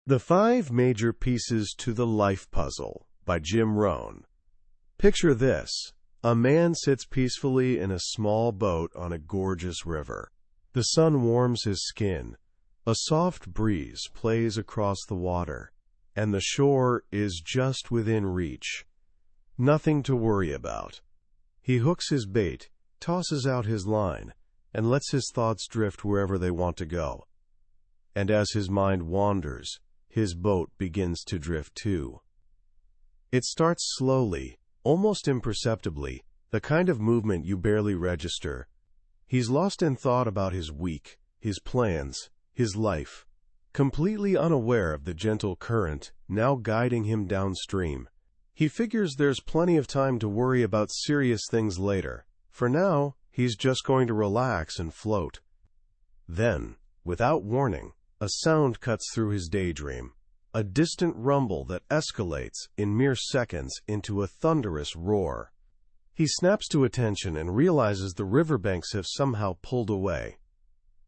The 5 Major Pieces to the Life Puzzle by Jim Rohn. Picture this. A man sits peacefully in a small boat on a gorgeous river. The sun warms his skin. A soft breeze plays across the water, and the shore is just within reach. Nothing to worry about. He hooks his bait, tosses out his line, and lets his thoughts drift wherever they want to go. And as his mind wanders, his boat begins to drift too. It starts slowly, almost imperceptibly, the kind of movement you barely register. He's lost in thought about his week, his plans, his life, completely unaware of the gentle current now guiding him downstream. He figures there's plenty of time to worry about serious things later. For now, he's just going to relax and float. Then, without warning, a sound cuts through his daydream, a distant rumble that escalates in mere seconds into a thunderous roar. He snaps to attention and realizes the riverbanks have somehow pulled away.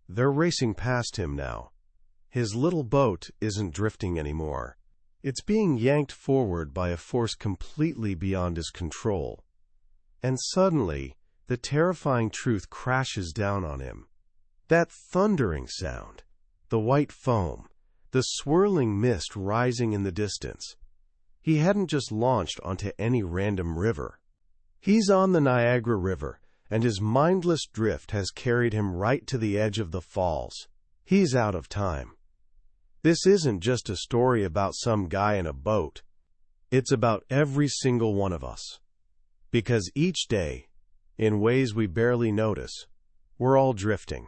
They're racing past him now. His little boat isn't drifting anymore. It's being yanked forward by a force completely beyond his control. And suddenly, the terrifying truth crashes down on him. That thundering sound, the white foam, the swirling mist rising in the distance. He hadn't just launched onto any random river. He's on the Niagara River, and his mindless drift has carried him right to the edge of the falls. He's out of time. This isn't just a story about some guy in a boat. It's about every single one of us. Because each day, in ways we barely notice, we're all drifting.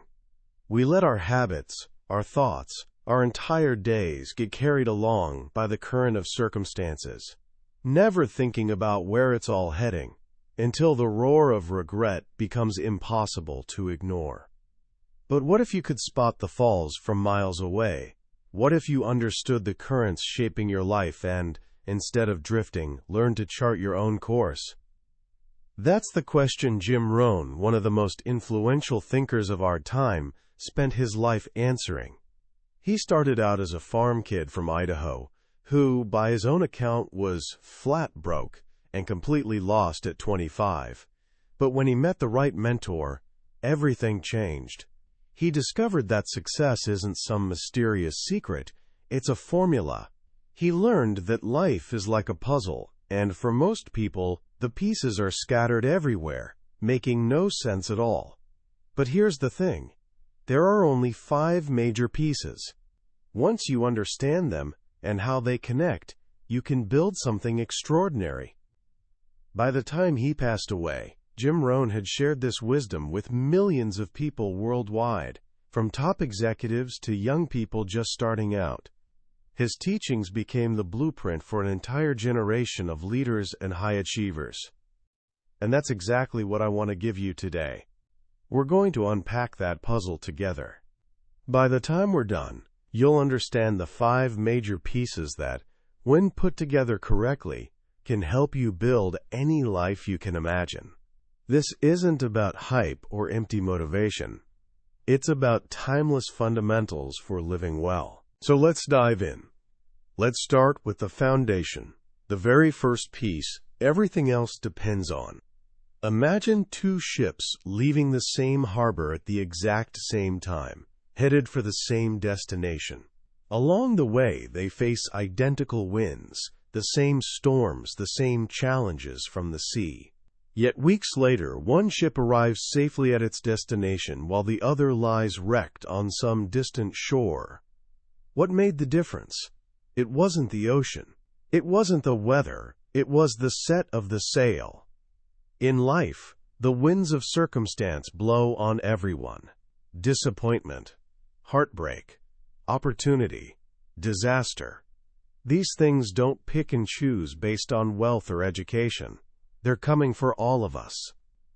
We let our habits, our thoughts, our entire days get carried along by the current of circumstances, never thinking about where it's all heading, until the roar of regret becomes impossible to ignore. But what if you could spot the falls from miles away? What if you understood the currents shaping your life and, instead of drifting, learned to chart your own course? That's the question Jim Rohn, one of the most influential thinkers of our time, spent his life answering. He started out as a farm kid from Idaho, who, by his own account, was flat broke and completely lost at 25. But when he met the right mentor, everything changed. He discovered that success isn't some mysterious secret, it's a formula. He learned that life is like a puzzle, and for most people, the pieces are scattered everywhere, making no sense at all. But here's the thing. There are only 5 major pieces. Once you understand them and how they connect, you can build something extraordinary. By the time he passed away, Jim Rohn had shared this wisdom with millions of people worldwide, from top executives to young people just starting out. His teachings became the blueprint for an entire generation of leaders and high achievers. And that's exactly what I want to give you today. We're going to unpack that puzzle together. By the time we're done, you'll understand the 5 major pieces that, when put together correctly, can help you build any life you can imagine. This isn't about hype or empty motivation. It's about timeless fundamentals for living well. So let's dive in. Let's start with the foundation, the very first piece everything else depends on. Imagine 2 ships leaving the same harbor at the exact same time, headed for the same destination. Along the way, they face identical winds, the same storms, the same challenges from the sea. Yet weeks later, one ship arrives safely at its destination while the other lies wrecked on some distant shore. What made the difference? It wasn't the ocean. It wasn't the weather. It was the set of the sail. In life, the winds of circumstance blow on everyone. Disappointment, heartbreak, opportunity, disaster. These things don't pick and choose based on wealth or education. They're coming for all of us.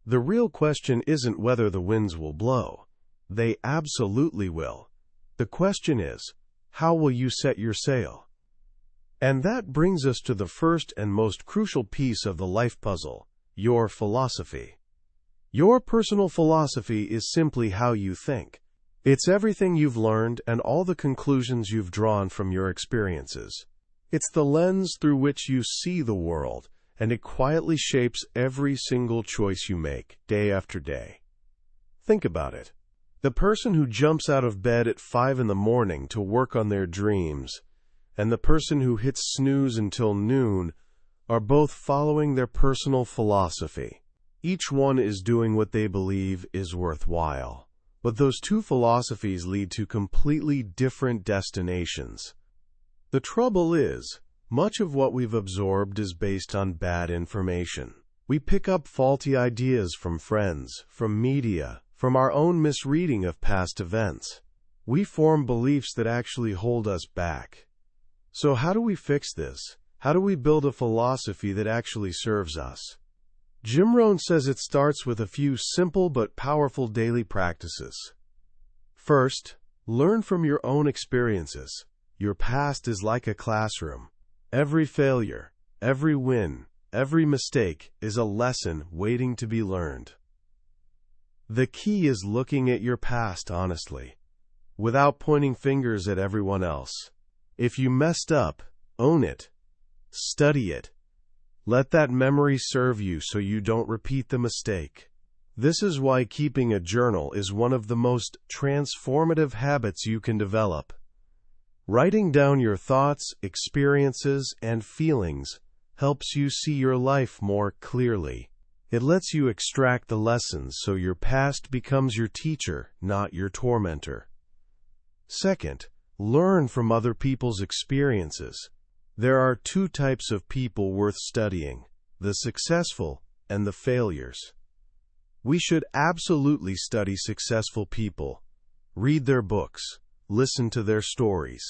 The real question isn't whether the winds will blow. They absolutely will. The question is, how will you set your sail? And that brings us to the first and most crucial piece of the life puzzle, your philosophy. Your personal philosophy is simply how you think. It's everything you've learned and all the conclusions you've drawn from your experiences. It's the lens through which you see the world, and it quietly shapes every single choice you make, day after day. Think about it. The person who jumps out of bed at 5 in the morning to work on their dreams, and the person who hits snooze until noon, are both following their personal philosophy. Each one is doing what they believe is worthwhile. But those two philosophies lead to completely different destinations. The trouble is, much of what we've absorbed is based on bad information. We pick up faulty ideas from friends, from media, from our own misreading of past events. We form beliefs that actually hold us back. So how do we fix this? How do we build a philosophy that actually serves us? Jim Rohn says it starts with a few simple but powerful daily practices. First, learn from your own experiences. Your past is like a classroom. Every failure, every win, every mistake is a lesson waiting to be learned. The key is looking at your past honestly, without pointing fingers at everyone else. If you messed up, own it. Study it. Let that memory serve you so you don't repeat the mistake. This is why keeping a journal is one of the most transformative habits you can develop. Writing down your thoughts, experiences, and feelings helps you see your life more clearly. It lets you extract the lessons so your past becomes your teacher, not your tormentor. Second, learn from other people's experiences. There are two types of people worth studying, the successful and the failures. We should absolutely study successful people, read their books, listen to their stories,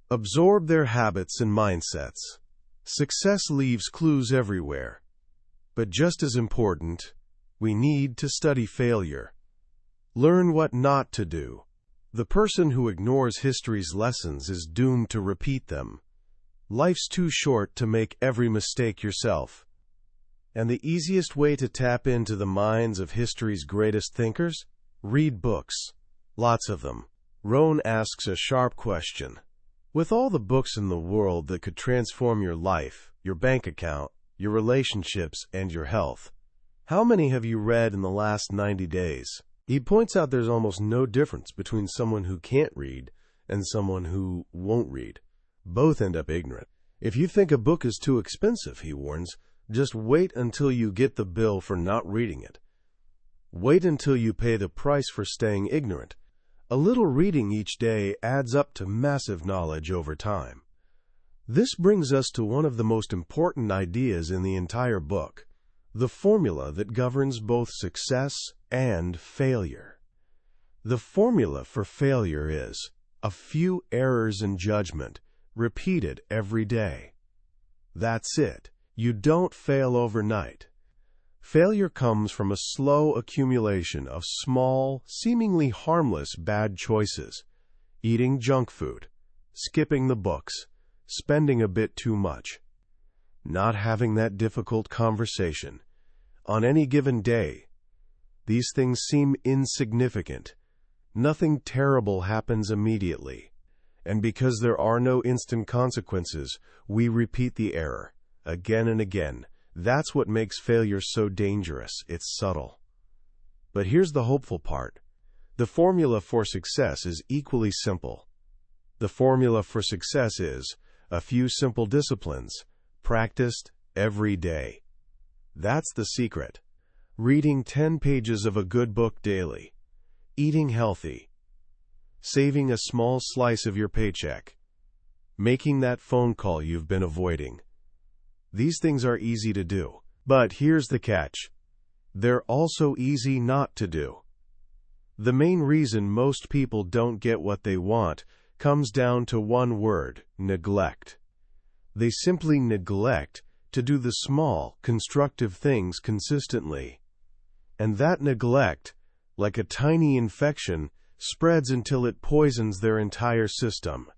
absorb their habits and mindsets. Success leaves clues everywhere. But just as important, we need to study failure. Learn what not to do. The person who ignores history's lessons is doomed to repeat them. Life's too short to make every mistake yourself. And the easiest way to tap into the minds of history's greatest thinkers? Read books. Lots of them. Rohn asks a sharp question. With all the books in the world that could transform your life, your bank account, your relationships, and your health, how many have you read in the last 90 days? He points out there's almost no difference between someone who can't read and someone who won't read. Both end up ignorant. If you think a book is too expensive, he warns, just wait until you get the bill for not reading it. Wait until you pay the price for staying ignorant. A little reading each day adds up to massive knowledge over time. This brings us to one of the most important ideas in the entire book, the formula that governs both success and failure. The formula for failure is a few errors in judgment, repeated every day. That's it. You don't fail overnight. Failure comes from a slow accumulation of small, seemingly harmless bad choices. Eating junk food, skipping the books, spending a bit too much, not having that difficult conversation. On any given day, these things seem insignificant. Nothing terrible happens immediately. And because there are no instant consequences, we repeat the error again and again. That's what makes failure so dangerous. It's subtle. But here's the hopeful part. The formula for success is equally simple. The formula for success is a few simple disciplines, practiced every day. That's the secret. Reading 10 pages of a good book daily. Eating healthy. Saving a small slice of your paycheck. Making that phone call you've been avoiding. These things are easy to do. But here's the catch. They're also easy not to do. The main reason most people don't get what they want comes down to one word: neglect. They simply neglect to do the small, constructive things consistently. And that neglect, like a tiny infection, spreads until it poisons their entire system.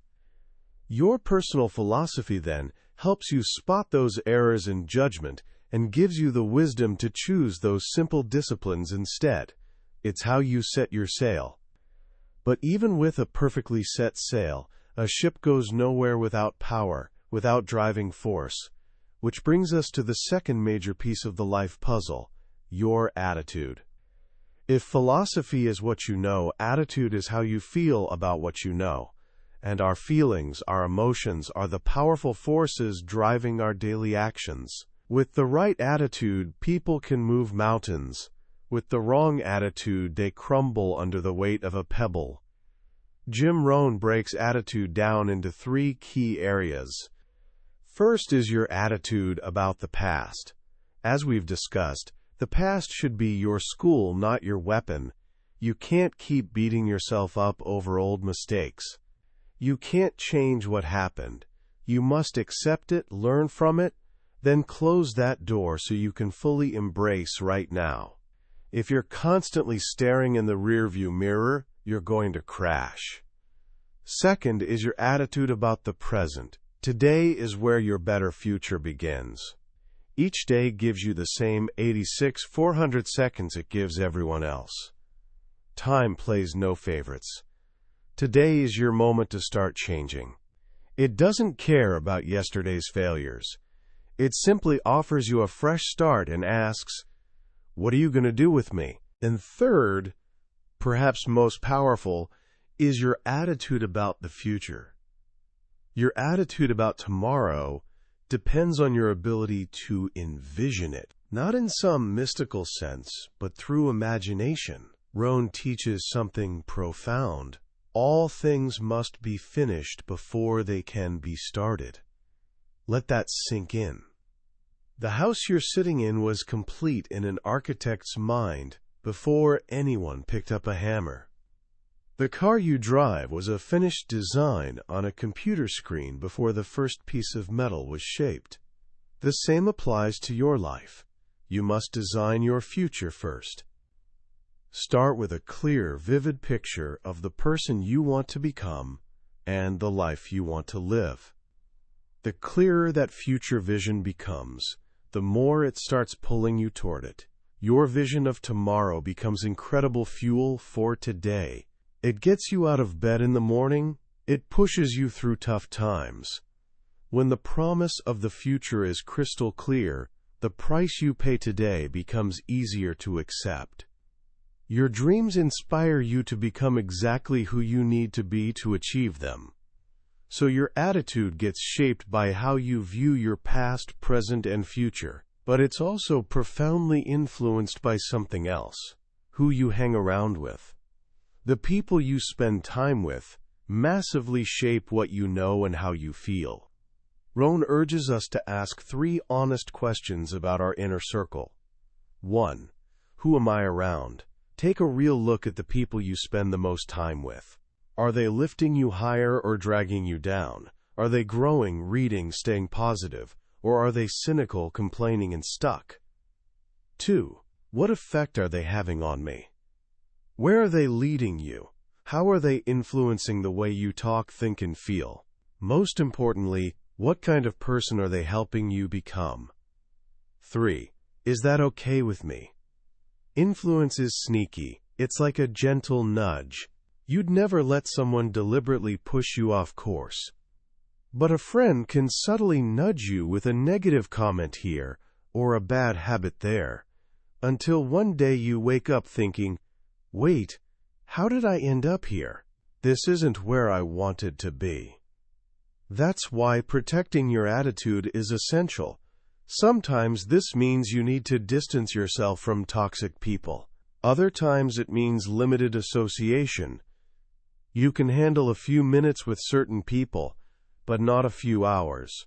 Your personal philosophy, then, helps you spot those errors in judgment and gives you the wisdom to choose those simple disciplines instead. It's how you set your sail. But even with a perfectly set sail, a ship goes nowhere without power, without driving force. Which brings us to the second major piece of the life puzzle, your attitude. If philosophy is what you know, attitude is how you feel about what you know. And our feelings, our emotions, are the powerful forces driving our daily actions. With the right attitude, people can move mountains. With the wrong attitude, they crumble under the weight of a pebble. Jim Rohn breaks attitude down into 3 key areas. First is your attitude about the past. As we've discussed, the past should be your school, not your weapon. You can't keep beating yourself up over old mistakes. You can't change what happened. You must accept it, learn from it, then close that door so you can fully embrace right now. If you're constantly staring in the rearview mirror, you're going to crash. Second is your attitude about the present. Today is where your better future begins. Each day gives you the same 400 seconds it gives everyone else. Time plays no favorites. Today is your moment to start changing. It doesn't care about yesterday's failures. It simply offers you a fresh start and asks, "What are you going to do with me?" And third, perhaps most powerful, is your attitude about the future. Your attitude about tomorrow depends on your ability to envision it, not in some mystical sense, but through imagination. Rohn teaches something profound. All things must be finished before they can be started. Let that sink in. The house you're sitting in was complete in an architect's mind before anyone picked up a hammer. The car you drive was a finished design on a computer screen before the first piece of metal was shaped. The same applies to your life. You must design your future first. Start with a clear, vivid picture of the person you want to become and the life you want to live. The clearer that future vision becomes, the more it starts pulling you toward it. Your vision of tomorrow becomes incredible fuel for today. It gets you out of bed in the morning. It pushes you through tough times. When the promise of the future is crystal clear, the price you pay today becomes easier to accept. Your dreams inspire you to become exactly who you need to be to achieve them. So your attitude gets shaped by how you view your past, present, and future. But it's also profoundly influenced by something else: who you hang around with. The people you spend time with massively shape what you know and how you feel. Rohn urges us to ask 3 honest questions about our inner circle. 1. Who am I around? Take a real look at the people you spend the most time with. Are they lifting you higher or dragging you down? Are they growing, reading, staying positive? Or are they cynical, complaining, and stuck? 2. What effect are they having on me? Where are they leading you? How are they influencing the way you talk, think, and feel? Most importantly, what kind of person are they helping you become? 3. Is that okay with me? Influence is sneaky. It's like a gentle nudge. You'd never let someone deliberately push you off course. But a friend can subtly nudge you with a negative comment here or a bad habit there, until one day you wake up thinking, "Wait, how did I end up here? This isn't where I wanted to be." That's why protecting your attitude is essential. Sometimes this means you need to distance yourself from toxic people. Other times it means limited association. You can handle a few minutes with certain people, but not a few hours.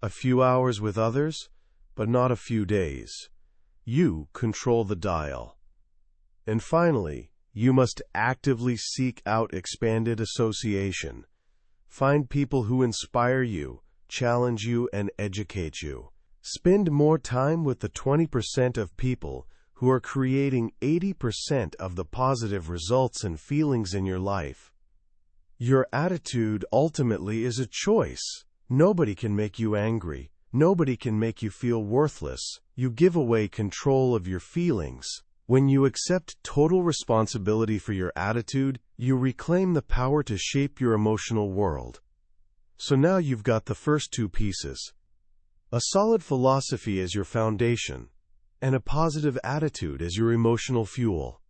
A few hours with others, but not a few days. You control the dial. And finally, you must actively seek out expanded association. Find people who inspire you, challenge you, and educate you. Spend more time with the 20% of people who are creating 80% of the positive results and feelings in your life. Your attitude ultimately is a choice. Nobody can make you angry. Nobody can make you feel worthless. You give away control of your feelings. When you accept total responsibility for your attitude, you reclaim the power to shape your emotional world. So now you've got the first two pieces. A solid philosophy as your foundation, and a positive attitude as your emotional fuel.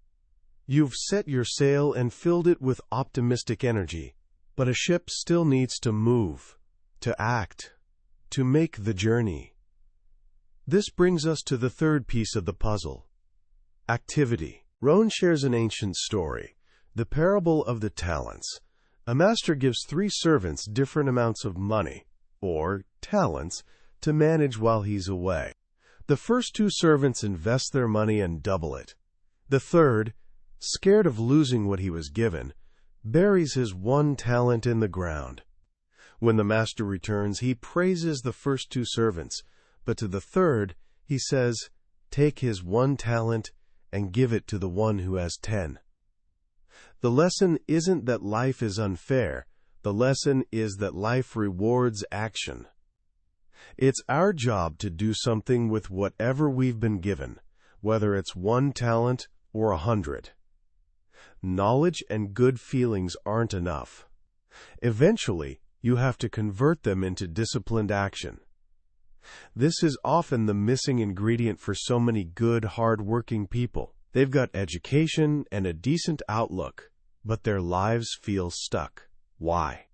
You've set your sail and filled it with optimistic energy, but a ship still needs to move, to act, to make the journey. This brings us to the third piece of the puzzle. Activity. Rohn shares an ancient story, the parable of the talents. A master gives 3 servants different amounts of money, or talents, to manage while he's away. The first 2 servants invest their money and double it. The third, scared of losing what he was given, buries his 1 talent in the ground. When the master returns, he praises the first 2 servants, but to the third, he says, "Take his 1 talent and give it to the one who has 10. The lesson isn't that life is unfair. The lesson is that life rewards action. It's our job to do something with whatever we've been given, whether it's 1 talent or 100. Knowledge and good feelings aren't enough. Eventually, you have to convert them into disciplined action. This is often the missing ingredient for so many good, hard-working people. They've got education and a decent outlook, but their lives feel stuck. Why?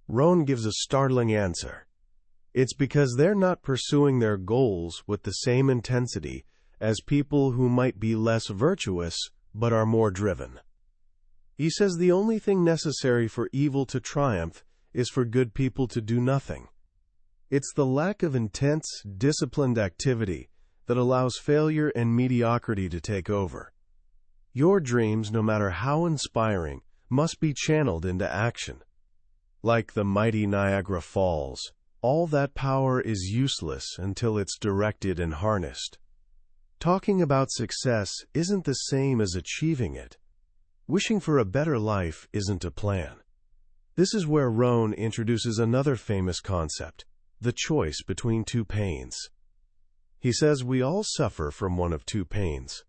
Rohn gives a startling answer. It's because they're not pursuing their goals with the same intensity as people who might be less virtuous but are more driven. He says the only thing necessary for evil to triumph is for good people to do nothing. It's the lack of intense, disciplined activity that allows failure and mediocrity to take over. Your dreams, no matter how inspiring, must be channeled into action. Like the mighty Niagara Falls, all that power is useless until it's directed and harnessed. Talking about success isn't the same as achieving it. Wishing for a better life isn't a plan. This is where Rohn introduces another famous concept, the choice between 2 pains. He says we all suffer from one of 2 pains,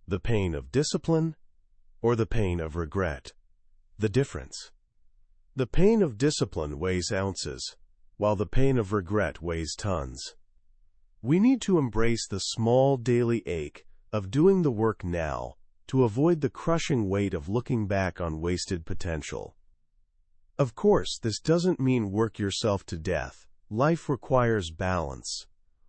the pain of discipline or the pain of regret. The difference. The pain of discipline weighs ounces, while the pain of regret weighs tons. We need to embrace the small daily ache of doing the work now to avoid the crushing weight of looking back on wasted potential. Of course, this doesn't mean work yourself to death. Life requires balance.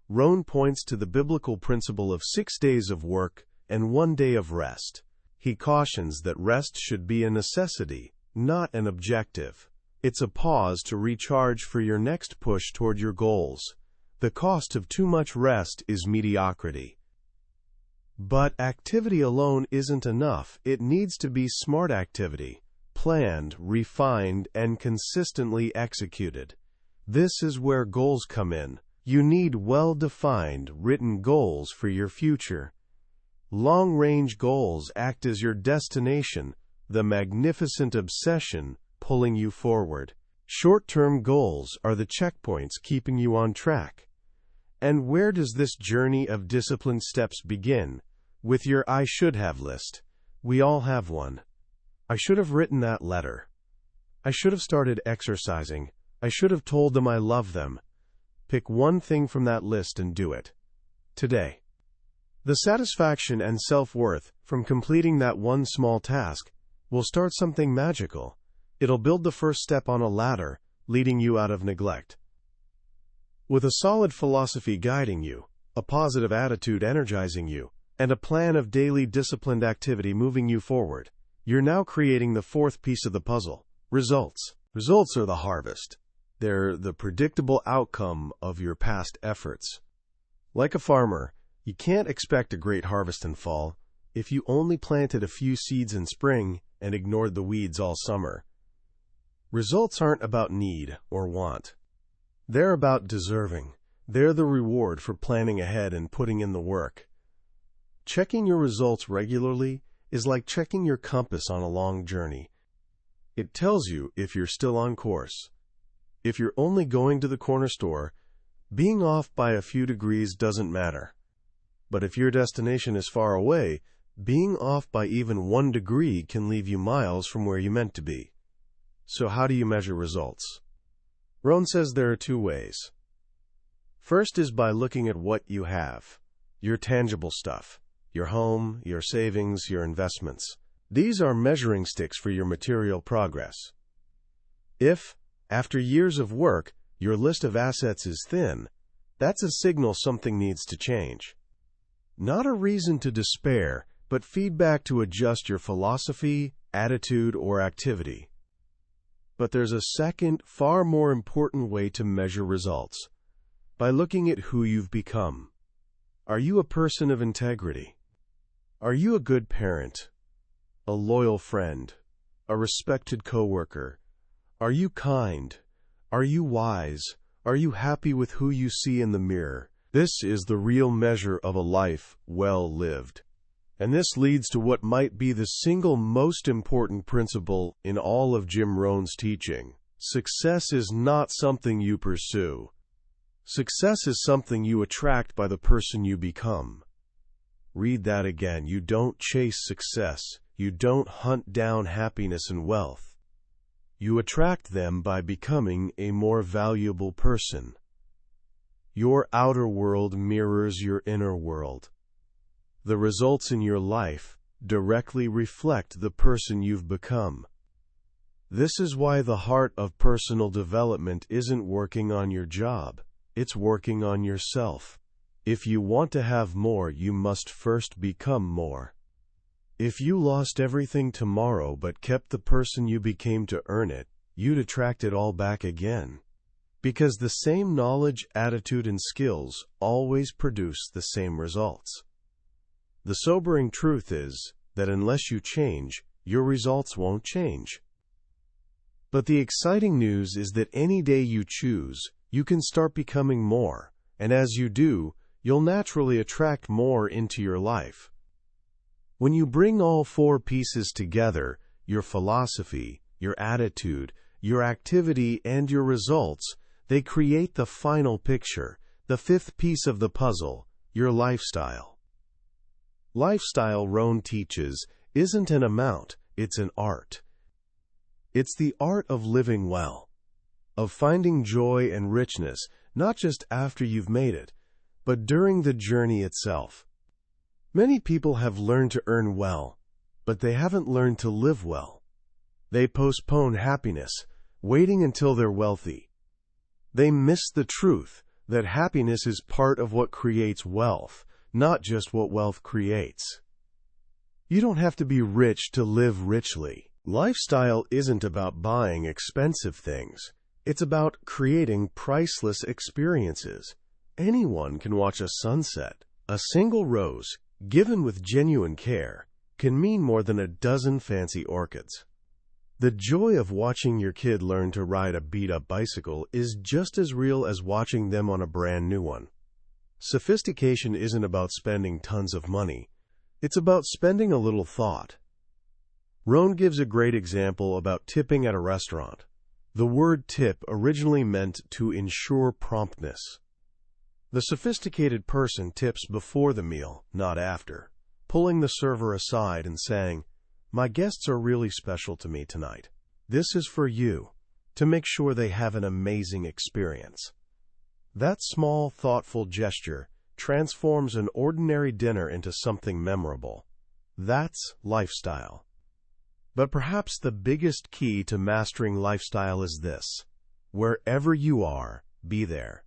Rohn points to the biblical principle of 6 days of work and 1 day of rest. He cautions that rest should be a necessity, not an objective. It's a pause to recharge for your next push toward your goals. The cost of too much rest is mediocrity. But activity alone isn't enough. It needs to be smart activity, planned, refined, and consistently executed. This is where goals come in. You need well-defined, written goals for your future. Long-range goals act as your destination, the magnificent obsession pulling you forward. Short-term goals are the checkpoints keeping you on track. And where does this journey of disciplined steps begin? With your I should have list. We all have one. I should have written that letter. I should have started exercising. I should have told them I love them. Pick one thing from that list and do it. Today. The satisfaction and self-worth from completing that one small task will start something magical. It'll build the first step on a ladder, leading you out of neglect. With a solid philosophy guiding you, a positive attitude energizing you, and a plan of daily disciplined activity moving you forward, you're now creating the 4th piece of the puzzle, results. Results are the harvest. They're the predictable outcome of your past efforts. Like a farmer, you can't expect a great harvest in fall if you only planted a few seeds in spring and ignored the weeds all summer. Results aren't about need or want. They're about deserving. They're the reward for planning ahead and putting in the work. Checking your results regularly is like checking your compass on a long journey. It tells you if you're still on course. If you're only going to the corner store, being off by a few degrees doesn't matter. But if your destination is far away, Being off by even 1 degree can leave you miles from where you meant to be. So how do you measure results? Rohn says there are 2 ways. First is by looking at what you have, your tangible stuff, your home, your savings, your investments. These are measuring sticks for your material progress. If, after years of work, your list of assets is thin, that's a signal something needs to change. Not a reason to despair, but feedback to adjust your philosophy, attitude, or activity. But there's a second, far more important way to measure results: by looking at who you've become. Are you a person of integrity? Are you a good parent? A loyal friend? A respected coworker? Are you kind? Are you wise? Are you happy with who you see in the mirror? This is the real measure of a life well lived. And this leads to what might be the single most important principle in all of Jim Rohn's teaching. Success is not something you pursue. Success is something you attract by the person you become. Read that again. You don't chase success. You don't hunt down happiness and wealth. You attract them by becoming a more valuable person. Your outer world mirrors your inner world. The results in your life directly reflect the person you've become. This is why the heart of personal development isn't working on your job. It's working on yourself. If you want to have more, you must first become more. If you lost everything tomorrow but kept the person you became to earn it, you'd attract it all back again. Because the same knowledge, attitude, and skills always produce the same results. The sobering truth is that unless you change, your results won't change. But the exciting news is that any day you choose, you can start becoming more, and as you do, you'll naturally attract more into your life. When you bring all 4 pieces together, your philosophy, your attitude, your activity, and your results, they create the final picture, the 5th piece of the puzzle, your lifestyle. Lifestyle, Rohn teaches, isn't an amount, it's an art. It's the art of living well, of finding joy and richness, not just after you've made it, but during the journey itself. Many people have learned to earn well, but they haven't learned to live well. They postpone happiness, waiting until they're wealthy. They miss the truth that happiness is part of what creates wealth, not just what wealth creates. You don't have to be rich to live richly. Lifestyle isn't about buying expensive things. It's about creating priceless experiences. Anyone can watch a sunset. A single rose, given with genuine care, can mean more than a dozen fancy orchids. The joy of watching your kid learn to ride a beat-up bicycle is just as real as watching them on a brand new one. Sophistication isn't about spending tons of money. It's about spending a little thought. Rohn gives a great example about tipping at a restaurant. The word tip originally meant to ensure promptness. The sophisticated person tips before the meal, not after, pulling the server aside and saying, "My guests are really special to me tonight. This is for you," to make sure they have an amazing experience. That small, thoughtful gesture transforms an ordinary dinner into something memorable. That's lifestyle. But perhaps the biggest key to mastering lifestyle is this: wherever you are, be there.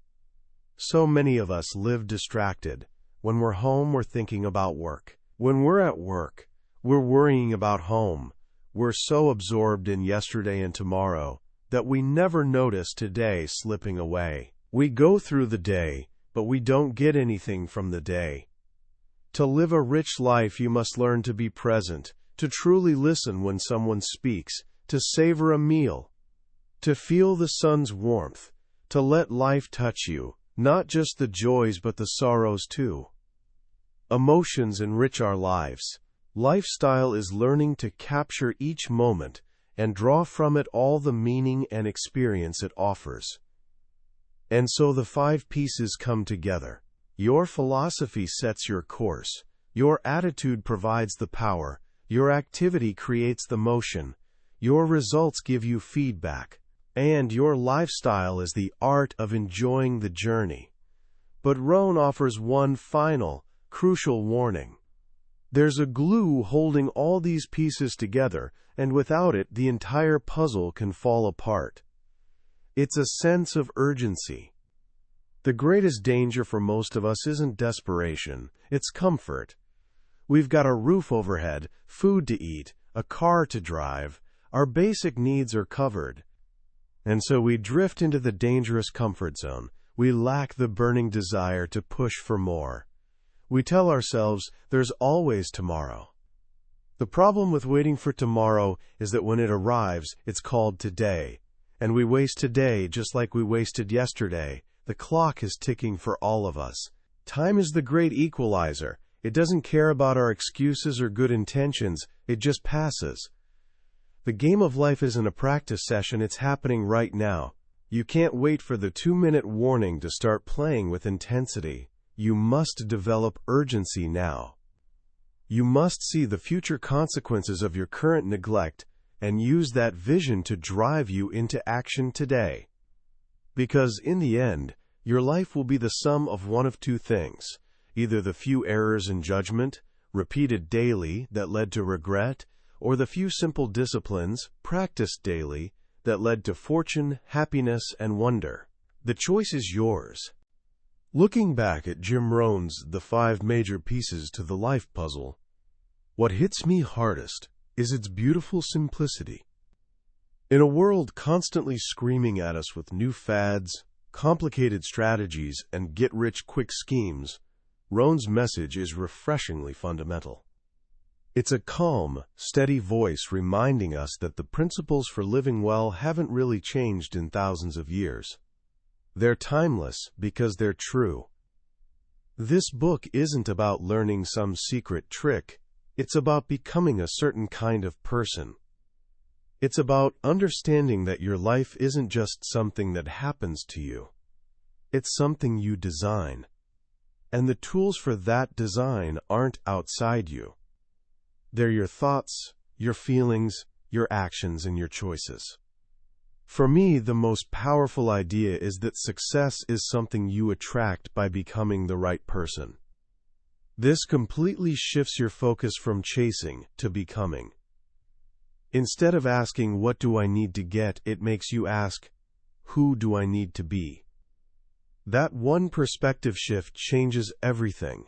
So many of us live distracted. When we're home, we're thinking about work. When we're at work, we're worrying about home. We're so absorbed in yesterday and tomorrow that we never notice today slipping away. We go through the day, but we don't get anything from the day. To live a rich life, you must learn to be present, to truly listen when someone speaks, to savor a meal, to feel the sun's warmth, to let life touch you, not just the joys but the sorrows too. Emotions enrich our lives. Lifestyle is learning to capture each moment and draw from it all the meaning and experience it offers. And so the 5 pieces come together. Your philosophy sets your course. Your attitude provides the power, your activity creates the motion, your results give you feedback, and your lifestyle is the art of enjoying the journey. But Rohn offers one final, crucial warning. There's a glue holding all these pieces together, and without it, the entire puzzle can fall apart. It's a sense of urgency. The greatest danger for most of us isn't desperation, it's comfort. We've got a roof overhead, food to eat, a car to drive, our basic needs are covered. And so we drift into the dangerous comfort zone. We lack the burning desire to push for more. We tell ourselves there's always tomorrow. The problem with waiting for tomorrow is that when it arrives, it's called today. And we waste today just like we wasted yesterday. The clock is ticking for all of us. Time is the great equalizer. It doesn't care about our excuses or good intentions. It just passes. The game of life isn't a practice session. It's happening right now. You can't wait for the 2-minute warning to start playing with intensity. You must develop urgency now. You must see the future consequences of your current neglect and use that vision to drive you into action today. Because in the end, your life will be the sum of one of two things: either the few errors in judgment, repeated daily, that led to regret, or the few simple disciplines, practiced daily, that led to fortune, happiness, and wonder. The choice is yours. Looking back at Jim Rohn's The 5 Major Pieces to the Life Puzzle, what hits me hardest is its beautiful simplicity. In a world constantly screaming at us with new fads, complicated strategies, and get-rich-quick schemes, Rohn's message is refreshingly fundamental. It's a calm, steady voice reminding us that the principles for living well haven't really changed in thousands of years. They're timeless because they're true. This book isn't about learning some secret trick. It's about becoming a certain kind of person. It's about understanding that your life isn't just something that happens to you. It's something you design. And the tools for that design aren't outside you. They're your thoughts, your feelings, your actions, and your choices. For me, the most powerful idea is that success is something you attract by becoming the right person. This completely shifts your focus from chasing to becoming. Instead of asking, "What do I need to get?" it makes you ask, "Who do I need to be?" That one perspective shift changes everything.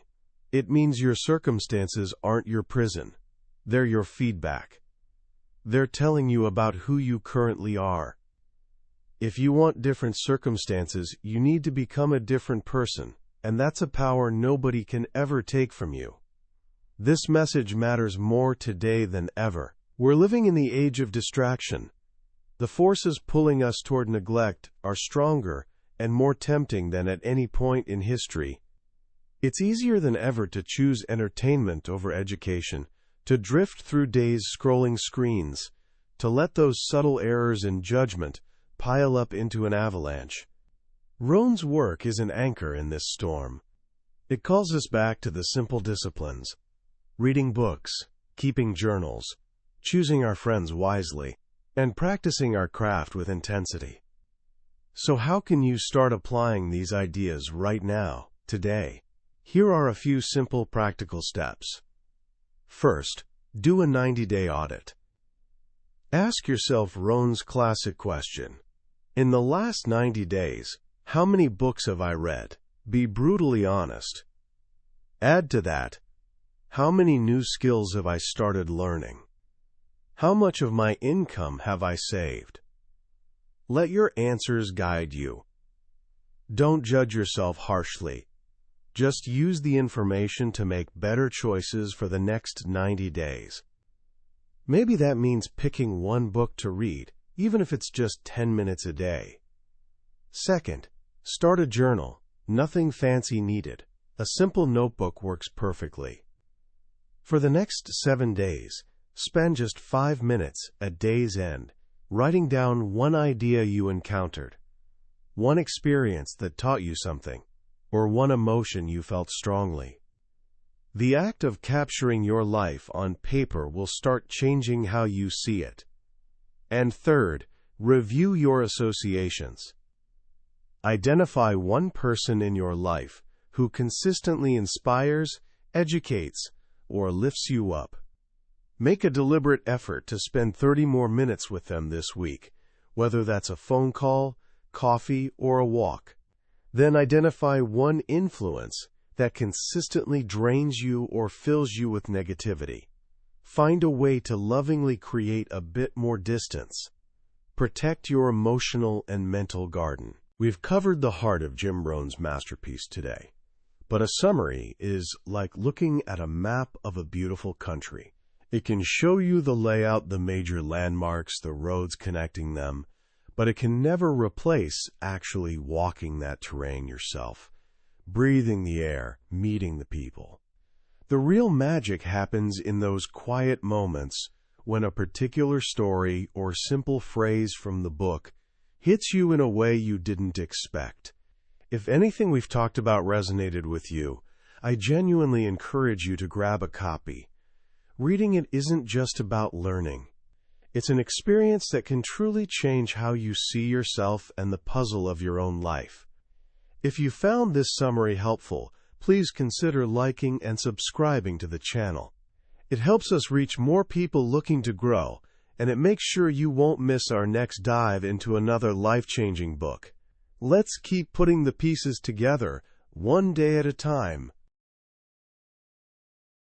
It means your circumstances aren't your prison. They're your feedback. They're telling you about who you currently are. If you want different circumstances, you need to become a different person, and that's a power nobody can ever take from you. This message matters more today than ever. We're living in the age of distraction. The forces pulling us toward neglect are stronger and more tempting than at any point in history. It's easier than ever to choose entertainment over education, to drift through days scrolling screens, to let those subtle errors in judgment pile up into an avalanche. Rohn's work is an anchor in this storm. It calls us back to the simple disciplines: reading books, keeping journals, choosing our friends wisely, and practicing our craft with intensity. So how can you start applying these ideas right now, today? Here are a few simple practical steps. First, do a 90-day audit. Ask yourself Rohn's classic question: in the last 90 days, how many books have I read? Be brutally honest. Add to that, how many new skills have I started learning? How much of my income have I saved? Let your answers guide you. Don't judge yourself harshly. Just use the information to make better choices for the next 90 days. Maybe that means picking one book to read, even if it's just 10 minutes a day. Second, start a journal. Nothing fancy needed. A simple notebook works perfectly. For the next 7 days, spend just 5 minutes at day's end writing down one idea you encountered, one experience that taught you something, or one emotion you felt strongly. The act of capturing your life on paper will start changing how you see it. And third, review your associations. Identify one person in your life who consistently inspires, educates, or lifts you up. Make a deliberate effort to spend 30 more minutes with them this week, whether that's a phone call, coffee, or a walk. Then identify one influence that consistently drains you or fills you with negativity. Find a way to lovingly create a bit more distance. Protect your emotional and mental garden. We've covered the heart of Jim Rohn's masterpiece today, but a summary is like looking at a map of a beautiful country. It can show you the layout, the major landmarks, the roads connecting them, but it can never replace actually walking that terrain yourself, breathing the air, meeting the people. The real magic happens in those quiet moments when a particular story or simple phrase from the book hits you in a way you didn't expect. If anything we've talked about resonated with you, I genuinely encourage you to grab a copy. Reading it isn't just about learning. It's an experience that can truly change how you see yourself and the puzzle of your own life. If you found this summary helpful, please consider liking and subscribing to the channel. It helps us reach more people looking to grow, and it makes sure you won't miss our next dive into another life-changing book. Let's keep putting the pieces together, one day at a time.